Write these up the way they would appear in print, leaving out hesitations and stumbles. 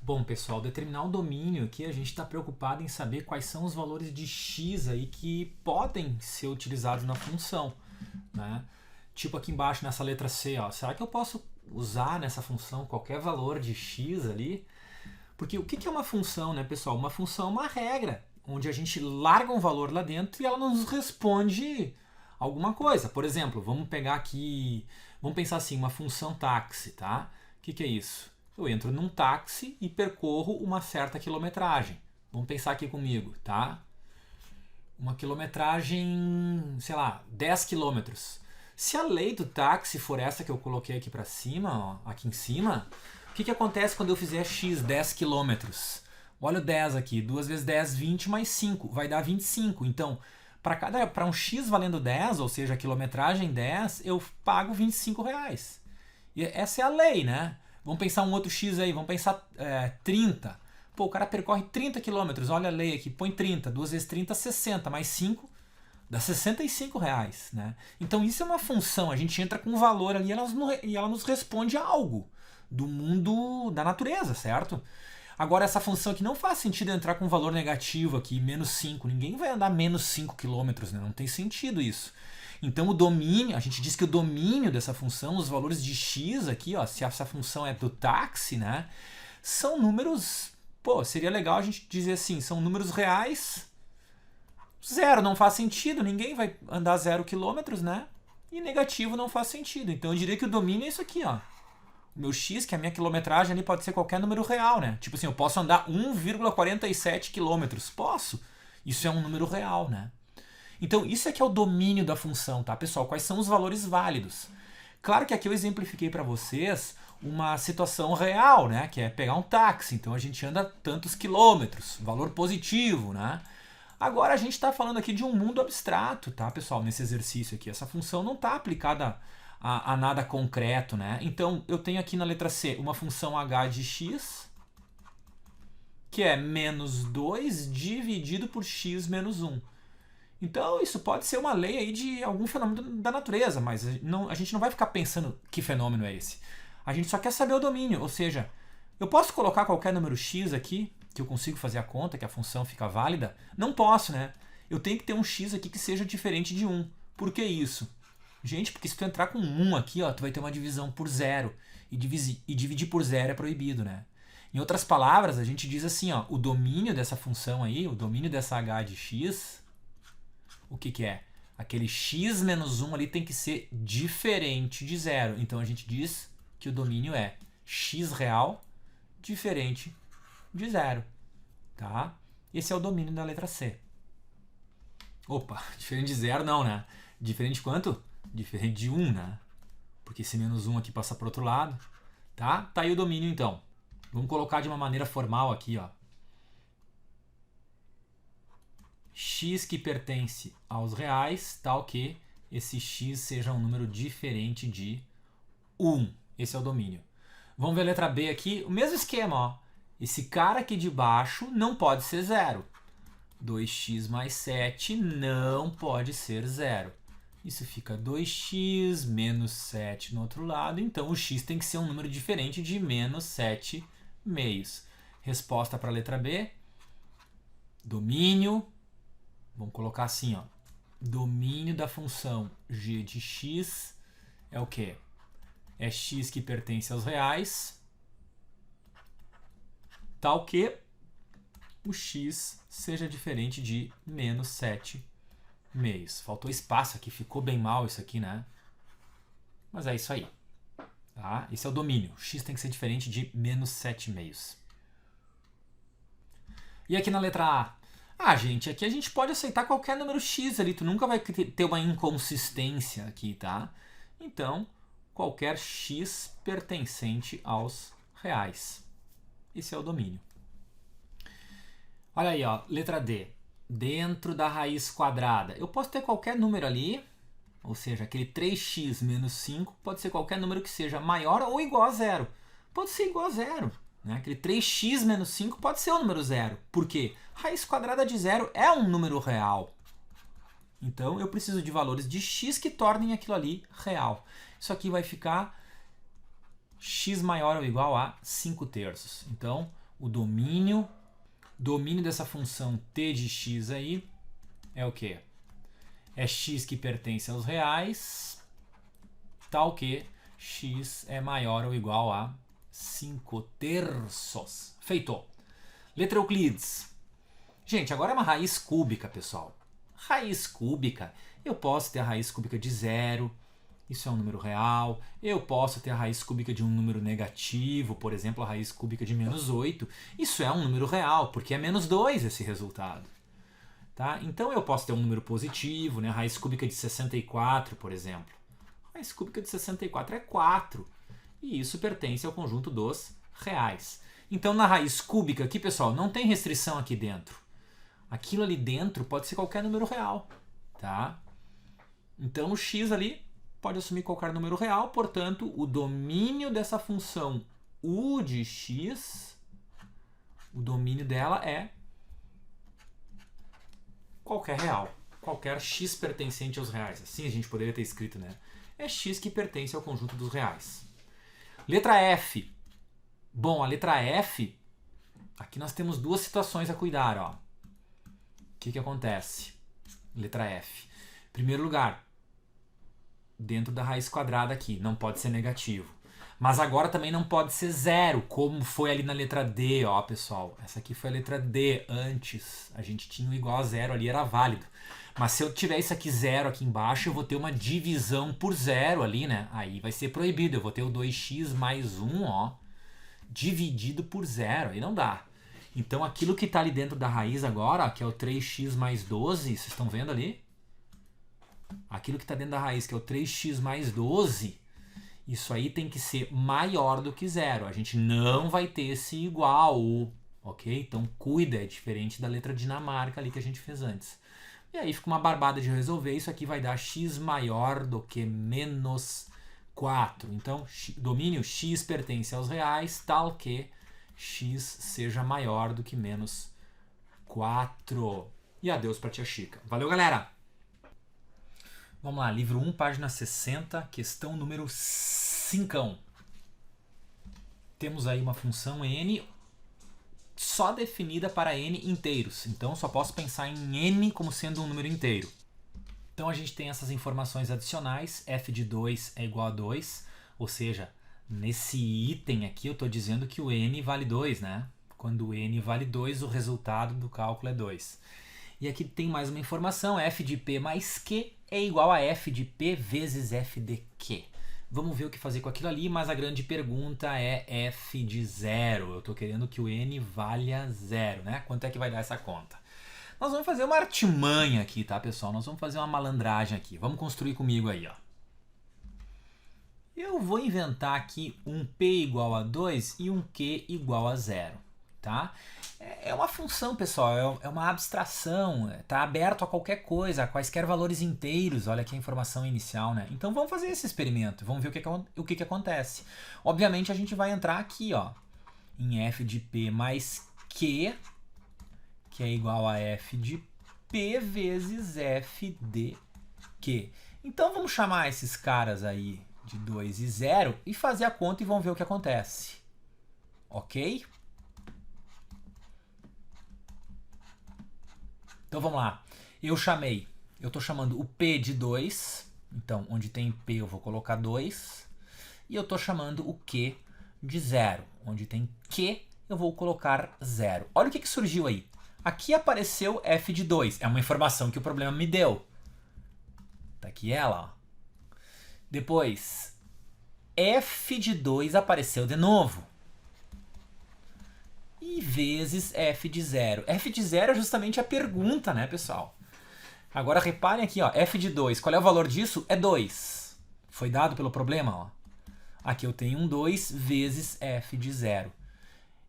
Bom, pessoal, determinar o domínio aqui, a gente está preocupado em saber quais são os valores de x aí que podem ser utilizados na função, né? Tipo aqui embaixo nessa letra C, ó, será que eu posso usar nessa função qualquer valor de x ali? Porque o que é uma função, né, pessoal? Uma função é uma regra, onde a gente larga um valor lá dentro e ela nos responde alguma coisa. Por exemplo, vamos pegar aqui, vamos pensar assim, uma função táxi, tá? O que é isso? Eu entro num táxi e percorro uma certa quilometragem. Vamos pensar aqui comigo, tá? Uma quilometragem, sei lá, 10 quilômetros. Se a lei do táxi for essa que eu coloquei aqui para cima, ó, aqui em cima, o que acontece quando eu fizer x 10 quilômetros? Olha o 10 aqui, 2 vezes 10, 20 mais 5, vai dar 25. Então, para um x valendo 10, ou seja, a quilometragem 10, eu pago 25 reais. E essa é a lei, né? Vamos pensar um outro x aí, vamos pensar 30. Pô, o cara percorre 30 quilômetros, olha a lei aqui, põe 30, 2 vezes 30, 60, mais 5, dá 65 reais, né? Então isso é uma função, a gente entra com um valor ali e ela nos responde a algo do mundo da natureza, certo? Agora essa função aqui não faz sentido entrar com um valor negativo aqui, menos 5, ninguém vai andar menos 5 quilômetros, né? Não tem sentido isso. Então o domínio, a gente diz que o domínio dessa função, os valores de x aqui, ó, se essa função é do táxi, né, são números, pô, seria legal a gente dizer assim, são números reais. Zero não faz sentido, ninguém vai andar 0 quilômetros, né? E negativo não faz sentido. Então eu diria que o domínio é isso aqui, ó. O meu x, que é a minha quilometragem ali, pode ser qualquer número real, né? Tipo assim, eu posso andar 1,47 quilômetros. Posso. Isso é um número real, né? Então, isso é que é o domínio da função, tá, pessoal? Quais são os valores válidos? Claro que aqui eu exemplifiquei para vocês uma situação real, né? Que é pegar um táxi. Então, a gente anda tantos quilômetros, valor positivo, né? Agora, a gente está falando aqui de um mundo abstrato, tá, pessoal? Nesse exercício aqui. Essa função não está aplicada a nada concreto, né? Então, eu tenho aqui na letra C uma função h de x, que é menos 2 dividido por x menos 1. Então, isso pode ser uma lei aí de algum fenômeno da natureza, mas a gente não vai ficar pensando que fenômeno é esse. A gente só quer saber o domínio, ou seja, eu posso colocar qualquer número x aqui, que eu consigo fazer a conta, que a função fica válida? Não posso, né? Eu tenho que ter um x aqui que seja diferente de 1. Por que isso? Gente, porque se tu entrar com 1 aqui, ó, tu vai ter uma divisão por zero. E dividir por zero é proibido, né? Em outras palavras, a gente diz assim, ó, o domínio dessa função aí, o domínio dessa h de x, o que é? Aquele x menos 1 ali tem que ser diferente de zero. Então a gente diz que o domínio é x real diferente de zero. Tá? Esse é o domínio da letra C. Opa, diferente de zero não, né? Diferente de quanto? Diferente de 1, né? Porque esse menos 1 aqui passa para o outro lado. Tá? Tá aí o domínio então. Vamos colocar de uma maneira formal aqui, ó. X que pertence aos reais, tal que esse x seja um número diferente de 1. Esse é o domínio. Vamos ver a letra B aqui, o mesmo esquema, ó. Esse cara aqui de baixo não pode ser zero. 2x mais 7 não pode ser zero. Isso fica 2x menos 7 no outro lado, então o x tem que ser um número diferente de menos 7 meios. Resposta para a letra B, domínio. Vamos colocar assim, ó. Domínio da função g de x é o quê? É x que pertence aos reais, tal que o x seja diferente de menos 7 meios. Faltou espaço aqui, ficou bem mal isso aqui, né? Mas é isso aí. Tá? Esse é o domínio. X tem que ser diferente de menos 7 meios. E aqui na letra A? Ah, gente, aqui a gente pode aceitar qualquer número x ali, tu nunca vai ter uma inconsistência aqui, tá? Então, qualquer x pertencente aos reais. Esse é o domínio. Olha aí, ó, letra D. Dentro da raiz quadrada. Eu posso ter qualquer número ali, ou seja, aquele 3x menos 5 pode ser qualquer número que seja maior ou igual a zero. Pode ser igual a zero. Né? Aquele 3x menos 5 pode ser o número zero. Por quê? Raiz quadrada de zero é um número real. Então, eu preciso de valores de x que tornem aquilo ali real. Isso aqui vai ficar x maior ou igual a 5 terços. Então, o domínio dessa função t de x aí é o quê? É x que pertence aos reais, tal que x é maior ou igual a 5/3. Feito. Letra Euclides. Gente, agora é uma raiz cúbica, pessoal. Raiz cúbica, eu posso ter a raiz cúbica de 0, isso é um número real. Eu posso ter a raiz cúbica de um número negativo, por exemplo, a raiz cúbica de -8. Isso é um número real, porque é -2 esse resultado. Tá? Então eu posso ter um número positivo, né? A raiz cúbica de 64, por exemplo. A raiz cúbica de 64 é 4. E isso pertence ao conjunto dos reais. Então na raiz cúbica aqui, pessoal, não tem restrição aqui dentro. Aquilo ali dentro pode ser qualquer número real. Tá? Então o x ali pode assumir qualquer número real, portanto, o domínio dessa função u de x, o domínio dela é qualquer real, qualquer x pertencente aos reais. Assim a gente poderia ter escrito, né? É x que pertence ao conjunto dos reais. Letra F. Bom, a letra F, aqui nós temos duas situações a cuidar, ó. O que acontece? Letra F. Em primeiro lugar, dentro da raiz quadrada aqui, não pode ser negativo. Mas agora também não pode ser 0, como foi ali na letra D, ó, pessoal. Essa aqui foi a letra D antes. A gente tinha o igual a 0 ali, era válido. Mas se eu tiver isso aqui 0 aqui embaixo, eu vou ter uma divisão por 0 ali, né? Aí vai ser proibido. Eu vou ter o 2x mais 1, ó, dividido por 0. Aí não dá. Então aquilo que está ali dentro da raiz agora, ó, que é o 3x mais 12, vocês estão vendo ali? Aquilo que está dentro da raiz, que é o 3x mais 12, isso aí tem que ser maior do que 0. A gente não vai ter esse igual, ok? Então cuida, é diferente da letra Dinamarca ali que a gente fez antes. E aí fica uma barbada de resolver. Isso aqui vai dar x maior do que -4. Então, domínio x pertence aos reais, tal que x seja maior do que -4. E adeus pra tia Chica. Valeu, galera! Vamos lá, livro 1, página 60, questão número 5. Temos aí uma função n só definida para n inteiros. Então, só posso pensar em n como sendo um número inteiro. Então, a gente tem essas informações adicionais. F de 2 é igual a 2. Ou seja, nesse item aqui eu estou dizendo que o n vale 2, né? Quando o n vale 2, o resultado do cálculo é 2. E aqui tem mais uma informação. F de P mais Q é igual a F de P vezes F de Q. Vamos ver o que fazer com aquilo ali, mas a grande pergunta é F de 0. Eu estou querendo que o n valha 0, né? Quanto é que vai dar essa conta? Nós vamos fazer uma artimanha aqui, tá, pessoal? Nós vamos fazer uma malandragem aqui. Vamos construir comigo aí, ó. Eu vou inventar aqui um P igual a 2 e um Q igual a 0, tá? É uma função, pessoal, é uma abstração, está aberto a qualquer coisa, a quaisquer valores inteiros. Olha aqui a informação inicial, né? Então vamos fazer esse experimento, vamos ver o que acontece. Obviamente a gente vai entrar aqui, ó, em F de P mais Q, que é igual a F de P vezes F de Q. Então vamos chamar esses caras aí de 2 e 0 e fazer a conta e vamos ver o que acontece. Ok? Então vamos lá, eu estou chamando o P de 2, então onde tem P eu vou colocar 2, e eu estou chamando o Q de 0, onde tem Q eu vou colocar 0. Olha o que surgiu aí, aqui apareceu F de 2, é uma informação que o problema me deu, tá aqui ela, ó. Depois, F de 2 apareceu de novo. E vezes F de 0. F de 0 é justamente a pergunta, né, pessoal? Agora reparem aqui, ó, F de 2. Qual é o valor disso? É 2. Foi dado pelo problema, ó. Aqui eu tenho um 2 vezes F de 0.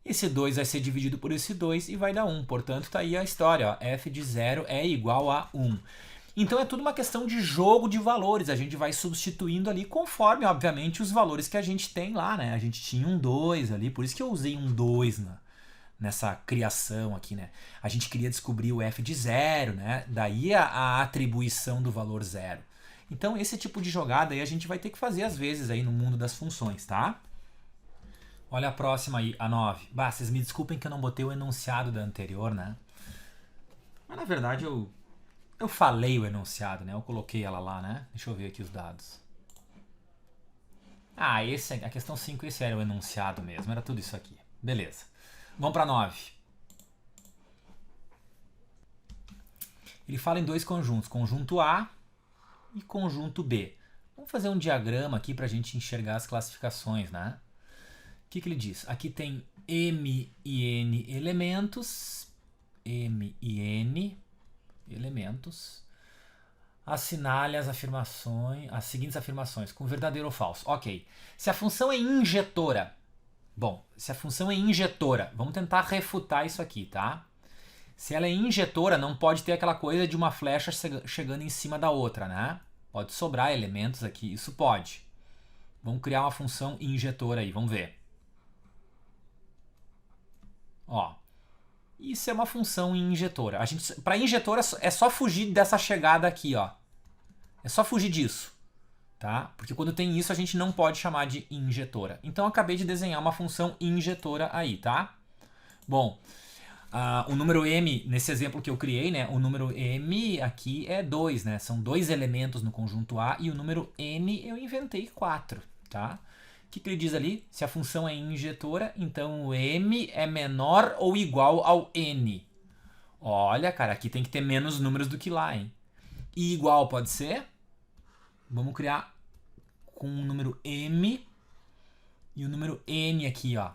Esse 2 vai ser dividido por esse 2 e vai dar 1. Portanto, tá aí a história, ó. F de 0 é igual a 1. Então é tudo uma questão de jogo de valores. A gente vai substituindo ali conforme, obviamente, os valores que a gente tem lá, né? A gente tinha um 2 ali, por isso que eu usei um 2 nessa criação aqui, né? A gente queria descobrir o F de 0, né? Daí a atribuição do valor 0. Então esse tipo de jogada aí a gente vai ter que fazer às vezes aí no mundo das funções, tá? Olha a próxima aí, a 9. Bah, vocês me desculpem que eu não botei o enunciado da anterior, né? Mas na verdade eu falei o enunciado, né? Eu coloquei ela lá, né? Deixa eu ver aqui os dados. Ah, a questão 5, esse era o enunciado mesmo. Era tudo isso aqui. Beleza. Vamos para 9. Ele fala em dois conjuntos. Conjunto A e conjunto B. Vamos fazer um diagrama aqui para a gente enxergar as classificações, né? O que ele diz? Aqui tem M e N elementos. M e N elementos. Assinale as seguintes afirmações com verdadeiro ou falso. Ok. Se a função é injetora. Bom, se a função é injetora, vamos tentar refutar isso aqui, tá? Se ela é injetora, não pode ter aquela coisa de uma flecha chegando em cima da outra, né? Pode sobrar elementos aqui, isso pode. Vamos criar uma função injetora aí, vamos ver. Ó, isso é uma função injetora. Para injetora é só fugir dessa chegada aqui, ó. É só fugir disso, tá? Porque quando tem isso a gente não pode chamar de injetora. Então eu acabei de desenhar uma função injetora aí, tá? Bom, o número m, nesse exemplo que eu criei, né? O número m aqui é 2, né? São 2 elementos no conjunto A e o número n eu inventei 4, tá? O que ele diz ali? Se a função é injetora, então o m é menor ou igual ao n. Olha, cara, aqui tem que ter menos números do que lá, hein? E igual pode ser? Vamos criar com o número m e o número n aqui, ó.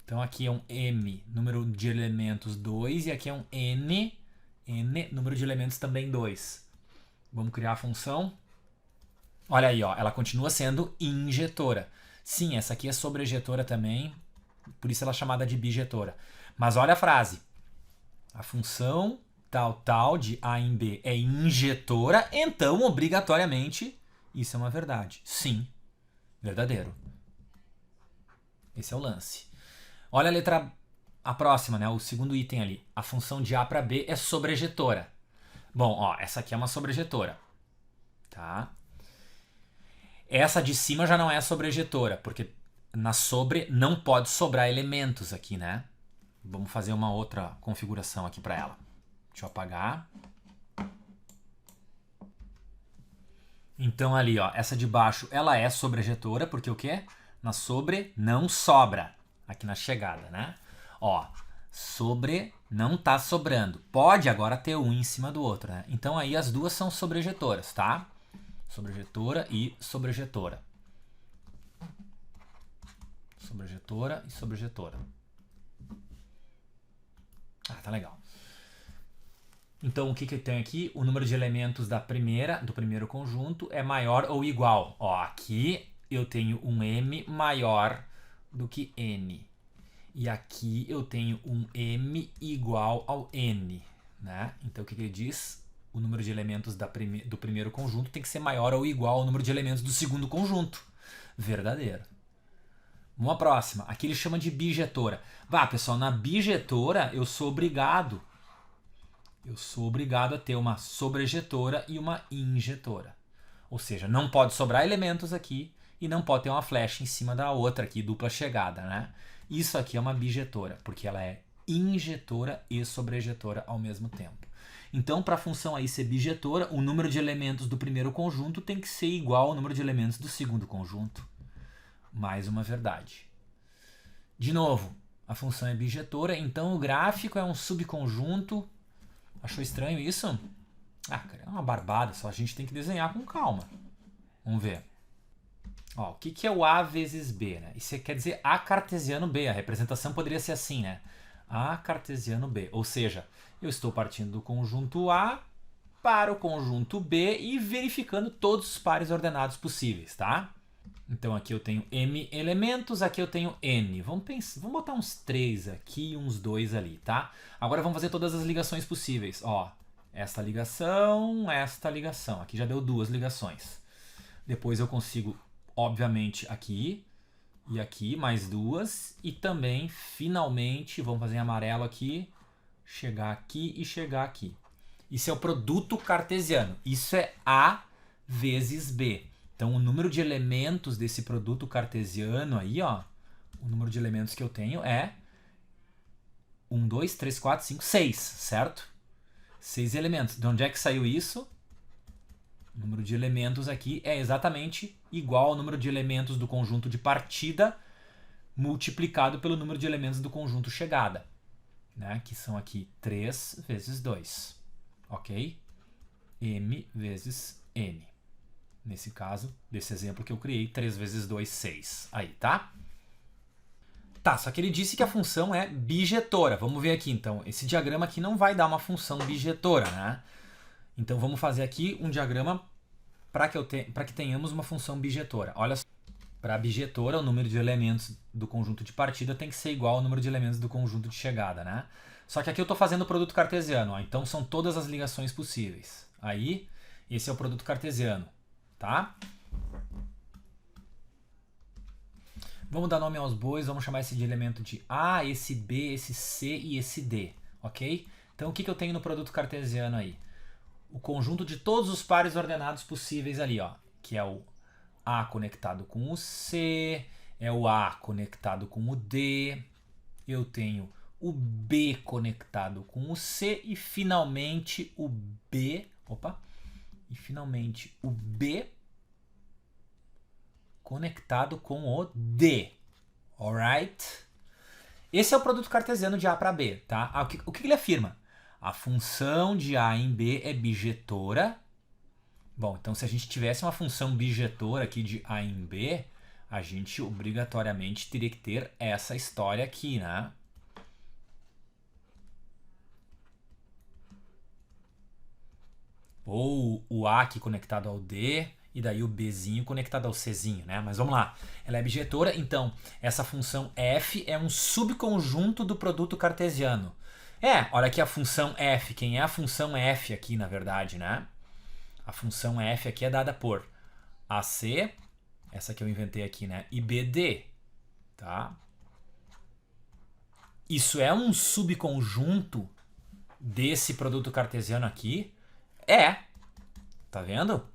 Então aqui é um m, número de elementos 2, e aqui é um n, número de elementos também 2. Vamos criar a função. Olha aí, ó, ela continua sendo injetora. Sim, essa aqui é sobrejetora também, por isso ela é chamada de bijetora. Mas olha a frase. A função tal de A em B é injetora, então obrigatoriamente isso é uma verdade. Sim, verdadeiro. Esse é o lance. Olha a próxima, né? O segundo item ali. A função de A para B é sobrejetora. Bom, ó, essa aqui é uma sobrejetora, tá? Essa de cima já não é sobrejetora, porque na sobre não pode sobrar elementos aqui, né? Vamos fazer uma outra configuração aqui para ela. Deixa eu apagar. Então ali, ó, essa de baixo, ela é sobrejetora, porque o quê? Na sobre não sobra. Aqui na chegada, né? Ó, sobre não tá sobrando. Pode agora ter um em cima do outro, né? Então aí as duas são sobrejetoras, tá? Sobrejetora e sobrejetora. Sobrejetora e sobrejetora. Ah, tá legal. Então o que eu tenho aqui? O número de elementos do primeiro conjunto é maior ou igual. Ó, aqui eu tenho um m maior do que n. E aqui eu tenho um m igual ao n, né? Então o que ele diz? O número de elementos do primeiro conjunto tem que ser maior ou igual ao número de elementos do segundo conjunto. Verdadeiro. Uma próxima. Aqui ele chama de bijetora. Bah, pessoal, na bijetora eu sou obrigado a ter uma sobrejetora e uma injetora. Ou seja, não pode sobrar elementos aqui e não pode ter uma flecha em cima da outra aqui, dupla chegada, né? Isso aqui é uma bijetora, porque ela é injetora e sobrejetora ao mesmo tempo. Então, para a função aí ser bijetora, o número de elementos do primeiro conjunto tem que ser igual ao número de elementos do segundo conjunto. Mais uma verdade. De novo, a função é bijetora, então o gráfico é um subconjunto. Achou estranho isso? Ah, cara, é uma barbada, só a gente tem que desenhar com calma. Vamos ver. Ó, o que é o A vezes B, né? Isso quer dizer A cartesiano B. A representação poderia ser assim, né? A cartesiano B. Ou seja, eu estou partindo do conjunto A para o conjunto B e verificando todos os pares ordenados possíveis, tá? Então aqui eu tenho m elementos, aqui eu tenho n. Vamos botar uns 3 aqui e uns 2 ali, tá? Agora vamos fazer todas as ligações possíveis. Ó, esta ligação. Aqui já deu 2 ligações. Depois eu consigo, obviamente, aqui e aqui, mais 2. E também, finalmente, vamos fazer em amarelo aqui, chegar aqui e chegar aqui. Isso é o produto cartesiano. Isso é A vezes B. Então, o número de elementos desse produto cartesiano aí, ó, O número de elementos que eu tenho é 1, 2, 3, 4, 5, 6, certo? 6 elementos. De onde é que saiu isso? O número de elementos aqui é exatamente igual ao número de elementos do conjunto de partida multiplicado pelo número de elementos do conjunto chegada, né? Que são aqui 3 vezes 2, ok? M vezes N. Nesse caso, desse exemplo que eu criei, 3 vezes 2, 6. Aí, tá? Tá, só que ele disse que a função é bijetora. Vamos ver aqui, então. Esse diagrama aqui não vai dar uma função bijetora, né? Então, vamos fazer aqui um diagrama para que tenhamos uma função bijetora. Olha só. Para a bijetora, o número de elementos do conjunto de partida tem que ser igual ao número de elementos do conjunto de chegada, né? Só que aqui eu estou fazendo o produto cartesiano, ó, então são todas as ligações possíveis. Aí, esse é o produto cartesiano, tá? Vamos dar nome aos bois, vamos chamar esse de elemento de A, esse B, esse C e esse D, ok? Então o que eu tenho no produto cartesiano aí? O conjunto de todos os pares ordenados possíveis ali, ó, que é o A conectado com o C, é o A conectado com o D, eu tenho o B conectado com o C e finalmente o B, conectado com o D, alright? Esse é o produto cartesiano de A para B, tá? O que ele afirma? A função de A em B é bijetora. Bom, então se a gente tivesse uma função bijetora aqui de A em B, a gente obrigatoriamente teria que ter essa história aqui, né? Ou o A aqui conectado ao D, e daí o Bzinho conectado ao Czinho, né? Mas vamos lá. Ela é bijetora, então essa função f é um subconjunto do produto cartesiano. Olha aqui a função f. Quem é a função f aqui, na verdade, né? A função f aqui é dada por AC, essa que eu inventei aqui, né? E BD, tá? Isso é um subconjunto desse produto cartesiano aqui? Tá vendo?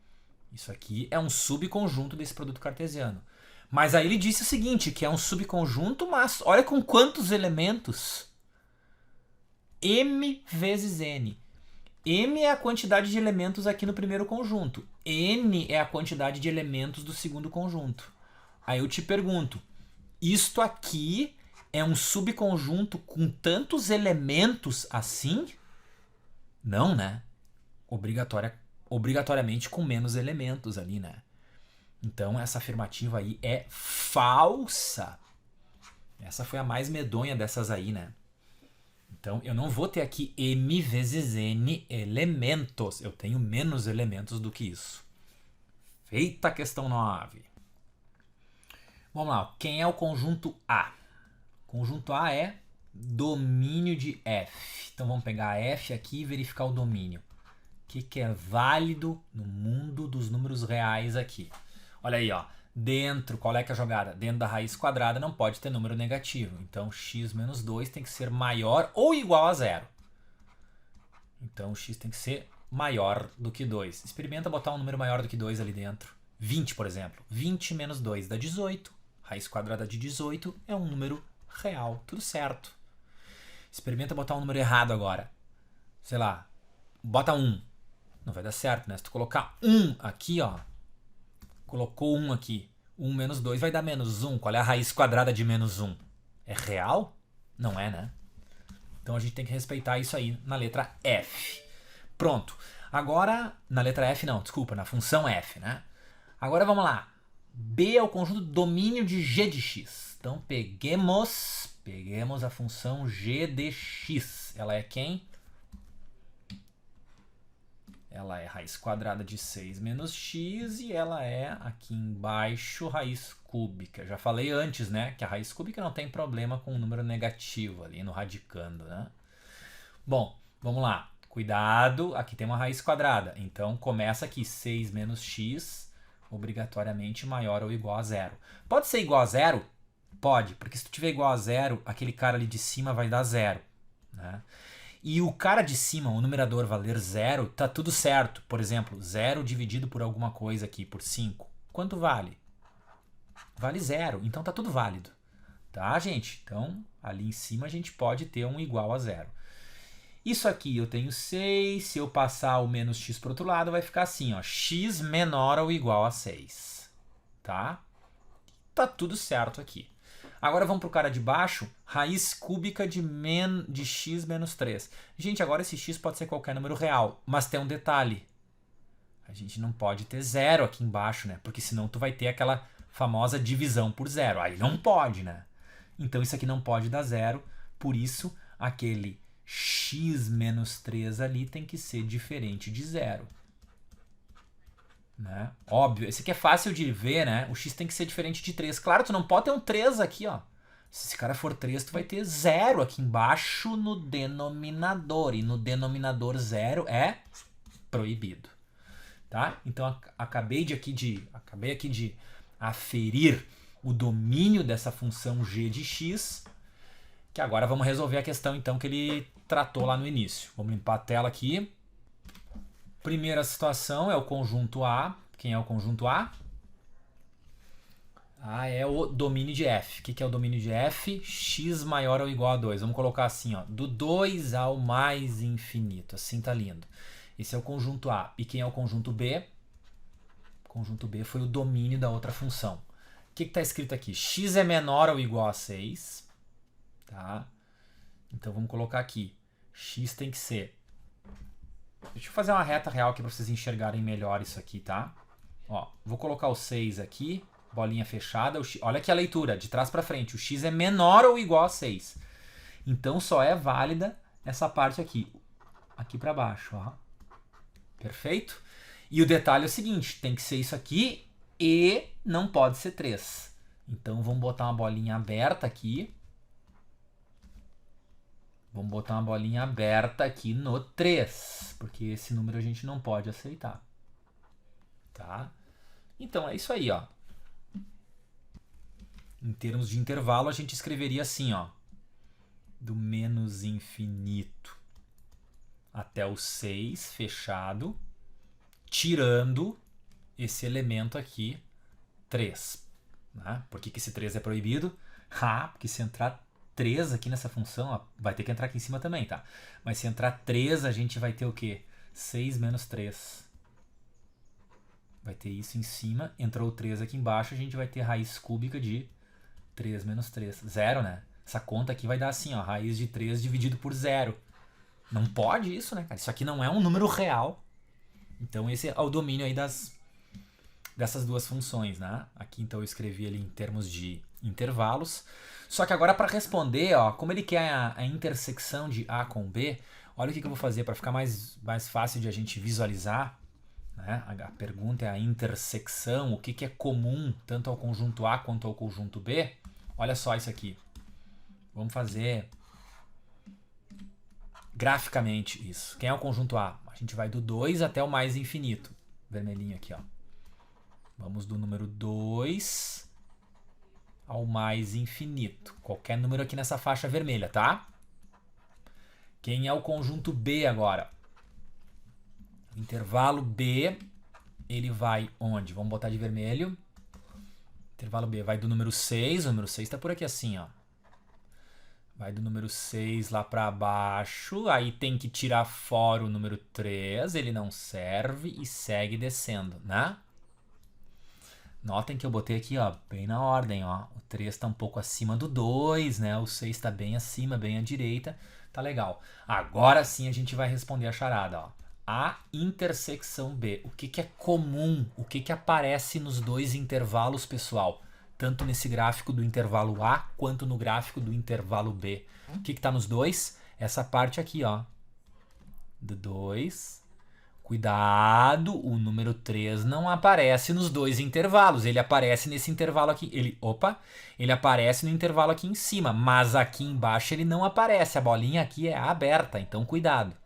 Isso aqui é um subconjunto desse produto cartesiano. Mas aí ele disse o seguinte, que é um subconjunto, mas olha com quantos elementos? M vezes N. M é a quantidade de elementos aqui no primeiro conjunto. N é a quantidade de elementos do segundo conjunto. Aí eu te pergunto, isto aqui é um subconjunto com tantos elementos assim? Não, né? Obrigatoriamente com menos elementos ali, né? Então essa afirmativa aí é falsa. Essa foi a mais medonha dessas aí, né? Então eu não vou ter aqui M vezes N elementos. Eu tenho menos elementos do que isso. Feita a questão 9. Vamos lá. Quem é o conjunto A? O conjunto A é domínio de F. Então vamos pegar a F aqui e verificar o domínio. O que é válido no mundo dos números reais aqui? Olha aí, ó. Dentro, qual é que é a jogada? Dentro da raiz quadrada não pode ter número negativo. Então x menos 2 tem que ser maior ou igual a 0. Então x tem que ser maior do que 2. Experimenta botar um número maior do que 2 ali dentro. 20, por exemplo. 20 menos 2 dá 18. Raiz quadrada de 18 é um número real. Tudo certo. Experimenta botar um número errado agora. Sei lá, bota 1. Não vai dar certo, né? Se tu colocar 1 aqui, ó. Colocou 1 aqui. 1 menos 2 vai dar menos 1. Qual é a raiz quadrada de menos 1? É real? Não é, né? Então a gente tem que respeitar isso aí na letra F. Pronto. Agora, na letra F não, desculpa, na função F, né? Agora vamos lá. B é o conjunto do domínio de g de x. Então peguemos a função g de x. Ela é quem? Ela é raiz quadrada de 6 menos x e ela é, aqui embaixo, raiz cúbica. Já falei antes, né, que a raiz cúbica não tem problema com o número negativo ali no radicando, né? Bom, vamos lá. Cuidado, aqui tem uma raiz quadrada. Então, começa aqui 6 menos x, obrigatoriamente maior ou igual a 0. Pode ser igual a 0? Pode, porque se tu tiver igual a 0, aquele cara ali de cima vai dar 0, né? E o cara de cima, o numerador valer 0, tá tudo certo. Por exemplo, 0 dividido por alguma coisa aqui, por 5. Quanto vale? Vale 0, então tá tudo válido. tá, gente? Então, ali em cima a gente pode ter um igual a zero. Isso aqui eu tenho 6, se eu passar o menos x para o outro lado, vai ficar assim, ó, x menor ou igual a 6, tá? Tá tudo certo aqui. Agora vamos para o cara de baixo, raiz cúbica de x menos 3. Gente, agora esse x pode ser qualquer número real, mas tem um detalhe. A gente não pode ter zero aqui embaixo, né? Porque senão tu vai ter aquela famosa divisão por zero. Aí não pode, né? Então isso aqui não pode dar zero, por isso aquele x menos 3 ali tem que ser diferente de zero. Né? Óbvio, esse aqui é fácil de ver, né? O x tem que ser diferente de 3. Claro, tu não pode ter um 3 aqui, ó. Se esse cara for 3, tu vai ter 0 aqui embaixo no denominador. E no denominador 0 é proibido. Tá? Então, acabei aqui de aferir o domínio dessa função g de x, que agora vamos resolver a questão então que ele tratou lá no início. Vamos limpar a tela aqui. Primeira situação é o conjunto A. Quem é o conjunto A? A é o domínio de f. O que é o domínio de f? X maior ou igual a 2. Vamos colocar assim, ó, do 2 ao mais infinito. Assim tá lindo. Esse é o conjunto A. E quem é o conjunto B? O conjunto B foi o domínio da outra função. O que está escrito aqui? X é menor ou igual a 6. Tá? Então vamos colocar aqui. X tem que ser... Deixa eu fazer uma reta real aqui para vocês enxergarem melhor isso aqui, tá? Ó, vou colocar o 6 aqui, bolinha fechada. Olha aqui a leitura, de trás para frente. O x é menor ou igual a 6. Então só é válida essa parte aqui. Aqui para baixo, ó. Perfeito? E o detalhe é o seguinte, tem que ser isso aqui e não pode ser 3. Então vamos botar uma bolinha aberta aqui. Vamos botar uma bolinha aberta aqui no 3, porque esse número a gente não pode aceitar. Tá? Então é isso aí, ó. Em termos de intervalo, a gente escreveria assim, ó. Do menos infinito até o 6, fechado, tirando esse elemento aqui, 3. Né? Por que esse 3 é proibido? Porque se entrar 3 aqui nessa função, ó, vai ter que entrar aqui em cima também, tá? Mas se entrar 3, a gente vai ter o quê? 6 menos 3. Vai ter isso em cima. Entrou o 3 aqui embaixo, a gente vai ter raiz cúbica de 3 menos 3. 0, né? Essa conta aqui vai dar assim, ó, raiz de 3 dividido por 0. Não pode isso, né, cara? Isso aqui não é um número real. Então esse é o domínio aí dessas duas funções, né? Aqui então eu escrevi ali em termos de intervalos. Só que agora para responder, ó, como ele quer a intersecção de A com B, olha o que eu vou fazer para ficar mais fácil de a gente visualizar. Né? A pergunta é a intersecção, o que é comum tanto ao conjunto A quanto ao conjunto B. Olha só isso aqui. Vamos fazer graficamente isso. Quem é o conjunto A? A gente vai do 2 até o mais infinito. Vermelhinho aqui, ó. Vamos do número 2 ao mais infinito. Qualquer número aqui nessa faixa vermelha, tá? Quem é o conjunto B agora? O intervalo B, ele vai onde? Vamos botar de vermelho. Intervalo B vai do número 6. O número 6 está por aqui assim, ó. Vai do número 6 lá para baixo. Aí tem que tirar fora o número 3. Ele não serve e segue descendo, né? Notem que eu botei aqui, ó, bem na ordem, ó. O 3 está um pouco acima do 2, né? O 6 está bem acima, bem à direita. Tá legal. Agora sim a gente vai responder a charada, ó. A intersecção B. O que é comum? O que aparece nos dois intervalos, pessoal? Tanto nesse gráfico do intervalo A, quanto no gráfico do intervalo B. O que está nos dois? Essa parte aqui, ó. Do 2... Cuidado, o número 3 não aparece nos dois intervalos, ele aparece nesse intervalo aqui. Ele aparece no intervalo aqui em cima, mas aqui embaixo ele não aparece. A bolinha aqui é aberta, então cuidado.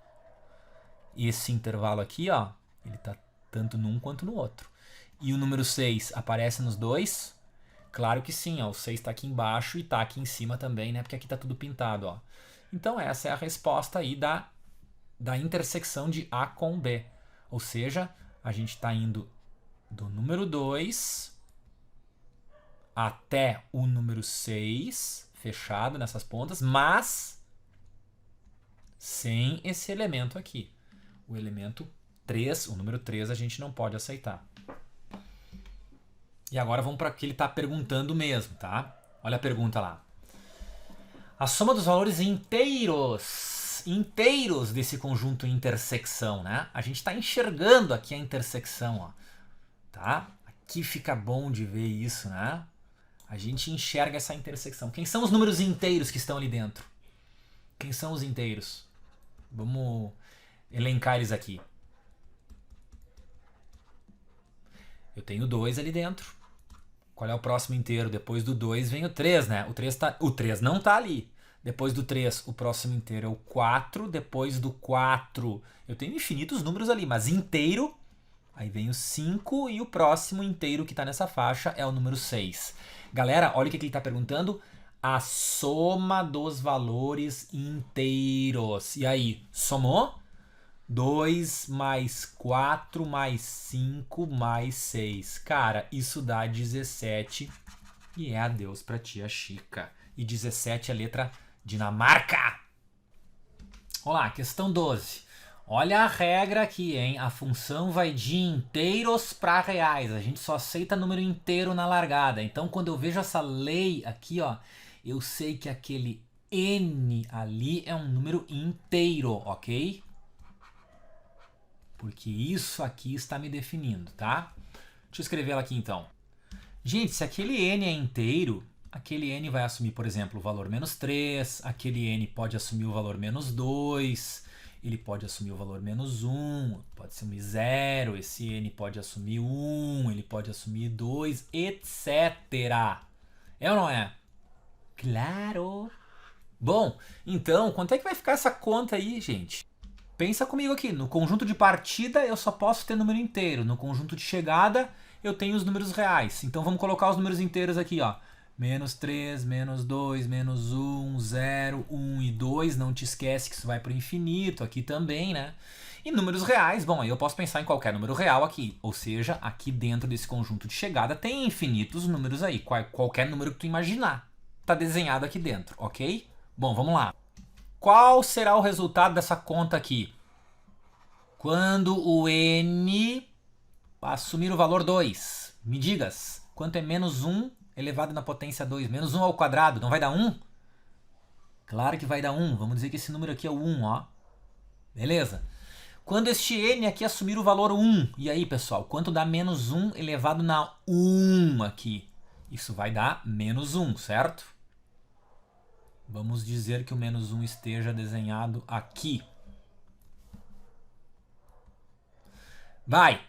Esse intervalo aqui, ó, ele tá tanto num quanto no outro. E o número 6 aparece nos dois? Claro que sim, ó, o 6 está aqui embaixo e está aqui em cima também, né? Porque aqui está tudo pintado, ó. Então essa é a resposta aí da intersecção de A com B. Ou seja, a gente está indo do número 2 até o número 6, fechado nessas pontas, mas sem esse elemento aqui. O elemento 3, o número 3 a gente não pode aceitar. E agora vamos para o que ele está perguntando mesmo, tá? Olha a pergunta lá. A soma dos valores inteiros desse conjunto intersecção, né? A gente está enxergando aqui a intersecção, ó, tá? Aqui fica bom de ver isso, né? A gente enxerga essa intersecção. Quem são os números inteiros que estão ali dentro? Quem são os inteiros? Vamos elencar eles aqui. Eu tenho 2 ali dentro. Qual é o próximo inteiro? Depois do 2 vem o 3, né? O 3 não tá ali. Depois do 3, o próximo inteiro é o 4. Depois do 4, eu tenho infinitos números ali, mas inteiro, aí vem o 5 e o próximo inteiro que está nessa faixa é o número 6. Galera, olha o que ele está perguntando. A soma dos valores inteiros. E aí, somou? 2 mais 4 mais 5 mais 6. Cara, isso dá 17 e é adeus pra tia Chica. E 17 é a letra Dinamarca. Olá, questão 12. Olha a regra aqui, hein? A função vai de inteiros para reais. A gente só aceita número inteiro na largada. Então, quando eu vejo essa lei aqui, ó, eu sei que aquele n ali é um número inteiro, ok? Porque isso aqui está me definindo, tá? Deixa eu escrever ela aqui então. Gente, se aquele n é inteiro, aquele n vai assumir, por exemplo, o valor menos 3, aquele n pode assumir o valor menos 2, ele pode assumir o valor menos 1, pode assumir 0, esse n pode assumir 1, ele pode assumir 2, etc. É ou não é? Claro! Bom, então, quanto é que vai ficar essa conta aí, gente? Pensa comigo aqui, no conjunto de partida eu só posso ter número inteiro, no conjunto de chegada eu tenho os números reais. Então vamos colocar os números inteiros aqui, ó. Menos 3, menos 2, menos 1, 0, 1 e 2. Não te esquece que isso vai para o infinito aqui também, né? E números reais, bom, aí eu posso pensar em qualquer número real aqui. Ou seja, aqui dentro desse conjunto de chegada tem infinitos números aí. Qualquer número que tu imaginar tá desenhado aqui dentro, ok? Bom, vamos lá. Qual será o resultado dessa conta aqui? Quando o n assumir o valor 2. Me digas, quanto é menos 1 elevado na potência 2? Menos 1 ao quadrado, não vai dar 1? Claro que vai dar 1. Vamos dizer que esse número aqui é o 1, ó. Beleza? Quando este n aqui assumir o valor 1. E aí, pessoal, quanto dá menos 1 elevado na 1 aqui? Isso vai dar menos 1, certo? Vamos dizer que o menos 1 esteja desenhado aqui. Vai!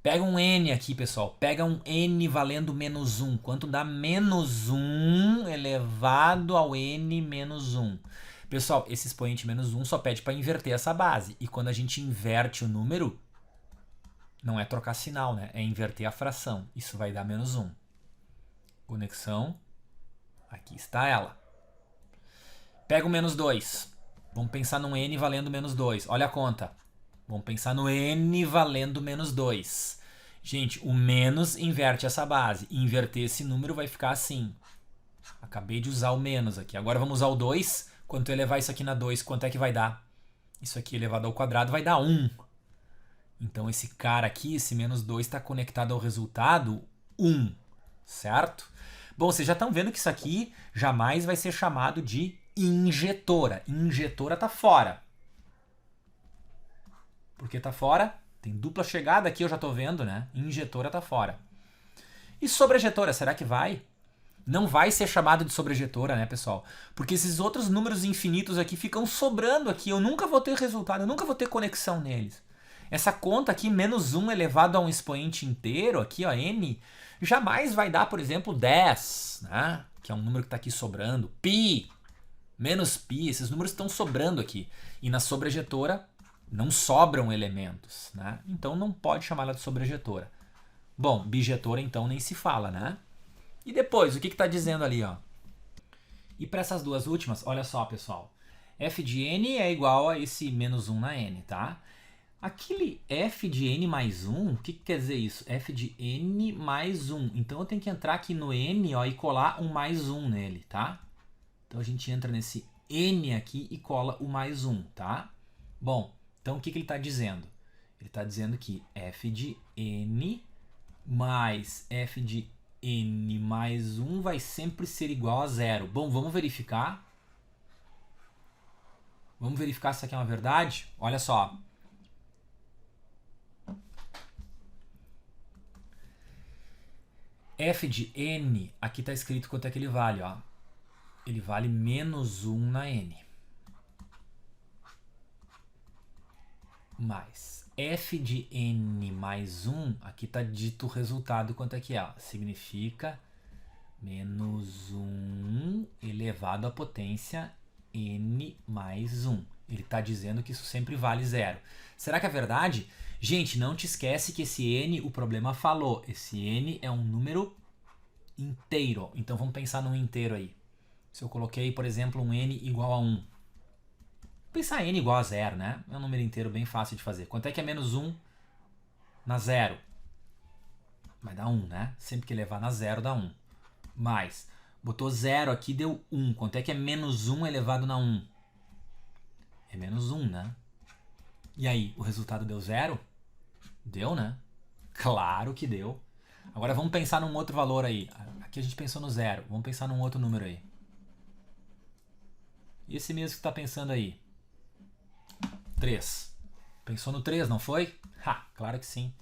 Pega um n aqui, pessoal. Pega um n valendo menos 1. Quanto dá menos 1 elevado ao n menos 1? Pessoal, esse expoente menos 1 só pede para inverter essa base. E quando a gente inverte o número, não é trocar sinal, né? É inverter a fração. Isso vai dar menos 1. Conexão. Aqui está ela. Pega o menos 2. Vamos pensar num n valendo menos 2. Olha a conta. Vamos pensar no n valendo menos 2. Gente, o menos inverte essa base. E inverter esse número vai ficar assim. Acabei de usar o menos aqui. Agora vamos usar o 2. Quando eu elevar isso aqui na 2, quanto é que vai dar? Isso aqui elevado ao quadrado vai dar 1. Então esse cara aqui, esse menos 2, está conectado ao resultado 1. Certo? Bom, vocês já estão vendo que isso aqui jamais vai ser chamado de injetora. Injetora está fora. Por que está fora? Tem dupla chegada aqui, eu já estou vendo, né? Injetora está fora. E sobrejetora, será que vai? Não vai ser chamado de sobrejetora, né, pessoal? Porque esses outros números infinitos aqui ficam sobrando aqui. Eu nunca vou ter resultado, eu nunca vou ter conexão neles. Essa conta aqui, menos 1 elevado a um expoente inteiro, aqui, ó, n, jamais vai dar, por exemplo, 10, né? Que é um número que está aqui sobrando. Pi, menos pi, esses números estão sobrando aqui. E na sobrejetora não sobram elementos, né? Então não pode chamar ela de sobrejetora. Bom, bijetora então nem se fala, né? E depois, o que está dizendo ali, ó? E para essas duas últimas, olha só, pessoal. F de n é igual a esse menos 1 na n, tá? Aquele f de n mais 1, o que quer dizer isso? F de n mais 1. Então eu tenho que entrar aqui no n, ó, e colar um mais 1 nele, tá? Então a gente entra nesse n aqui e cola o mais 1, tá? Bom, então o que ele está dizendo? Ele está dizendo que f de n mais f de n mais 1 vai sempre ser igual a 0. Bom, vamos verificar. Vamos verificar se isso aqui é uma verdade? Olha só. F de n, aqui está escrito quanto é que ele vale, ó. Ele vale menos 1 na n. Mais f de n mais 1, aqui está dito o resultado quanto é que é, ó. Significa menos 1 elevado à potência n mais 1. Ele está dizendo que isso sempre vale 0. Será que é verdade? Gente, não te esquece que esse n, o problema falou, esse n é um número inteiro. Então vamos pensar num inteiro aí. Se eu coloquei, por exemplo, um n igual a 1. Vou pensar n igual a 0, né? É um número inteiro bem fácil de fazer. Quanto é que é menos 1 na 0? Vai dar 1, né? Sempre que levar na 0 dá 1. Mais, botou 0 aqui, deu 1. Quanto é que é menos 1 elevado na 1? É menos 1, né? E aí, o resultado deu 0? Deu, né? Claro que deu. Agora vamos pensar num outro valor aí. Aqui a gente pensou no 0. Vamos pensar num outro número aí. E esse mesmo que está pensando aí? 3. Pensou no 3, não foi? Ha, claro que sim.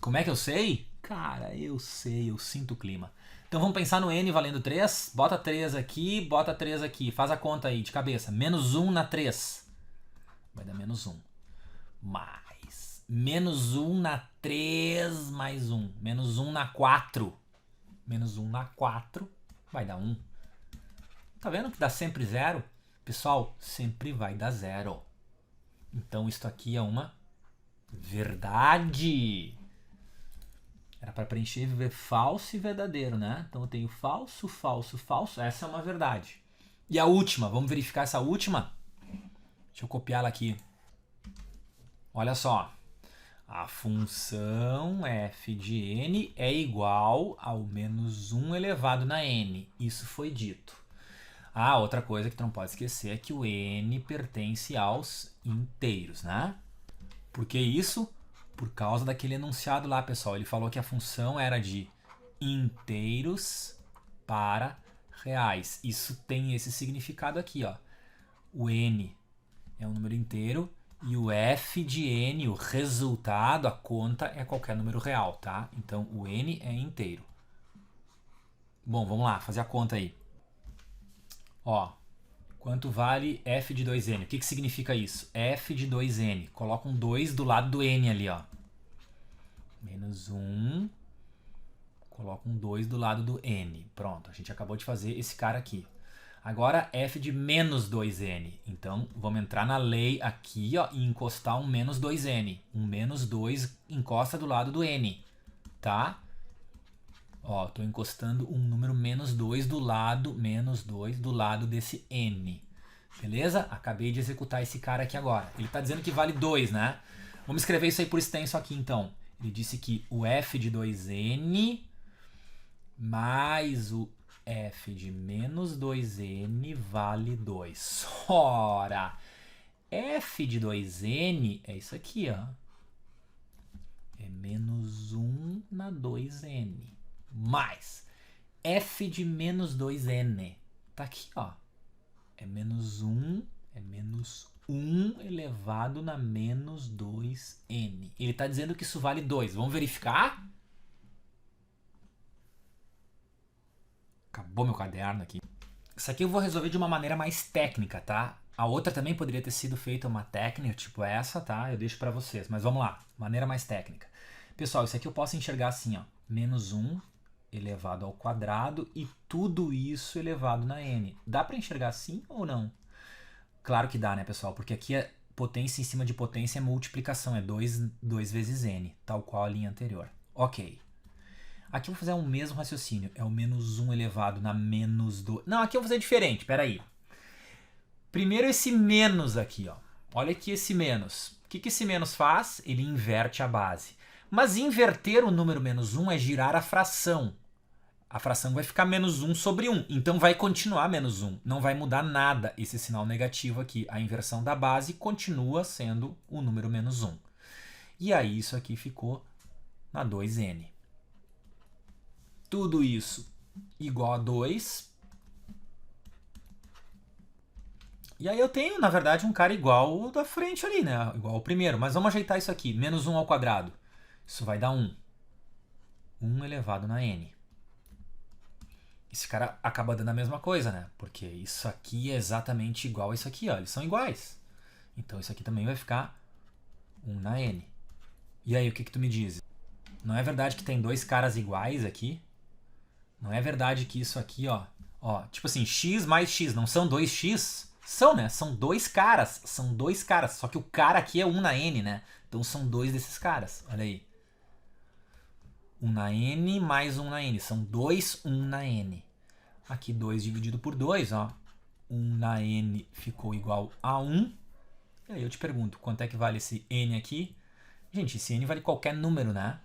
Como é que eu sei? Cara, eu sei, eu sinto o clima. Então vamos pensar no n valendo 3. Bota 3 aqui, bota 3 aqui. Faz a conta aí de cabeça. Menos 1 na 3. Vai dar menos 1. Mais. Menos 1 na 3 mais 1. Menos 1 na 4. Menos 1 na 4 vai dar 1. Tá vendo que dá sempre 0? Pessoal, sempre vai dar 0. Então isso aqui é uma verdade. Era para preencher falso e verdadeiro, né? Então eu tenho falso, falso, falso. Essa é uma verdade. E a última, vamos verificar essa última? Deixa eu copiar ela aqui. Olha só. A função f de n é igual ao menos 1 elevado na n. Isso foi dito. Ah, outra coisa que tu não pode esquecer é que o n pertence aos inteiros, né? Por que isso? Por causa daquele enunciado lá, pessoal. Ele falou que a função era de inteiros para reais. Isso tem esse significado aqui, ó. O n é um número inteiro e o f de n, o resultado, a conta, é qualquer número real, tá? Então o n é inteiro. Bom, vamos lá, fazer a conta aí. Ó, quanto vale f de 2n? O que significa isso? f de 2n. Coloca um 2 do lado do n ali, ó. Menos 1. Coloca um 2 do lado do n. Pronto, a gente acabou de fazer esse cara aqui. Agora f de menos 2n. Então, vamos entrar na lei aqui, ó, e encostar um menos 2n. Um menos 2 encosta do lado do n, tá? Ó, tô encostando um número menos 2 do lado, menos 2 do lado desse n. Beleza? Acabei de executar esse cara aqui agora. Ele está dizendo que vale 2, né? Vamos escrever isso aí por extenso aqui, então. Ele disse que o f de 2n mais o f de menos 2n vale 2. Ora, f de 2n é isso aqui, ó. É menos 1 na 2n. Mais f de menos 2n. Tá aqui, ó. É menos 1 elevado na menos 2n. Ele está dizendo que isso vale 2. Vamos verificar? Acabou meu caderno aqui. Isso aqui eu vou resolver de uma maneira mais técnica, tá? A outra também poderia ter sido feita uma técnica tipo essa, tá? Eu deixo para vocês. Mas vamos lá. Maneira mais técnica. Pessoal, isso aqui eu posso enxergar assim, ó. Menos 1 elevado ao quadrado e tudo isso elevado na n. Dá para enxergar assim ou não? Claro que dá, né, pessoal? Porque aqui é potência em cima de potência é multiplicação, é 2 vezes n, tal qual a linha anterior. Ok. Aqui eu vou fazer o mesmo raciocínio. É o menos 1 elevado na menos 2. Não, aqui eu vou fazer diferente, peraí. Primeiro esse menos aqui, ó. Olha aqui esse menos. O que esse menos faz? Ele inverte a base. Mas inverter o número menos 1 é girar a fração. A fração vai ficar menos 1 sobre 1. Então vai continuar menos 1. Não vai mudar nada esse sinal negativo aqui. A inversão da base continua sendo o número menos 1. E aí isso aqui ficou na 2n. Tudo isso igual a 2. E aí eu tenho, na verdade, um cara igual ao da frente ali, né? Igual ao primeiro. Mas vamos ajeitar isso aqui. Menos 1 ao quadrado. Isso vai dar 1. 1 elevado na n. Esse cara acaba dando a mesma coisa, né? Porque isso aqui é exatamente igual a isso aqui, ó. Eles são iguais. Então isso aqui também vai ficar 1 na n. E aí, o que tu me diz? Não é verdade que tem dois caras iguais aqui? Não é verdade que isso aqui, ó, tipo assim, x mais x, não são 2x? São, né? São dois caras. São dois caras. Só que o cara aqui é 1 na n, né? Então são dois desses caras. Olha aí. 1 na n mais 1 na n. São 2, 1 na n. Aqui 2 dividido por 2, ó. 1 na n ficou igual a 1. E aí eu te pergunto, quanto é que vale esse n aqui? Gente, esse n vale qualquer número, né?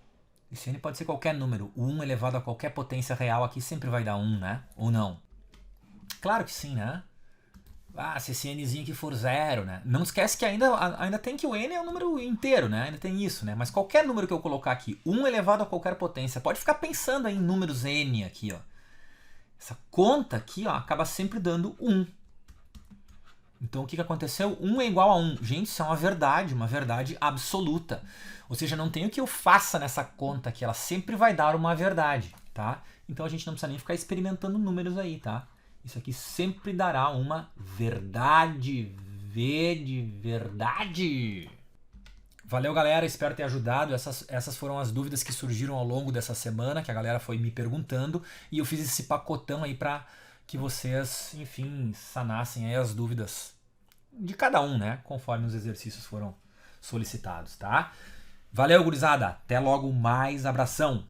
Esse n pode ser qualquer número. O 1 elevado a qualquer potência real aqui sempre vai dar 1, né? Ou não? Claro que sim, né? Ah, se esse nzinho aqui for 0, né? Não esquece que ainda tem que o n é um número inteiro, né? Ainda tem isso, né? Mas qualquer número que eu colocar aqui, 1 elevado a qualquer potência, pode ficar pensando aí em números n aqui, ó. Essa conta aqui, ó, acaba sempre dando 1. Então o que aconteceu? 1 é igual a 1. Gente, isso é uma verdade absoluta. Ou seja, não tem o que eu faça nessa conta aqui, ela sempre vai dar uma verdade, tá? Então a gente não precisa nem ficar experimentando números aí, tá? Isso aqui sempre dará uma verdade. V de verdade. Valeu, galera. Espero ter ajudado. Essas foram as dúvidas que surgiram ao longo dessa semana, que a galera foi me perguntando. E eu fiz esse pacotão aí para que vocês, enfim, sanassem aí as dúvidas de cada um, né? Conforme os exercícios foram solicitados, tá? Valeu, gurizada. Até logo mais. Abração.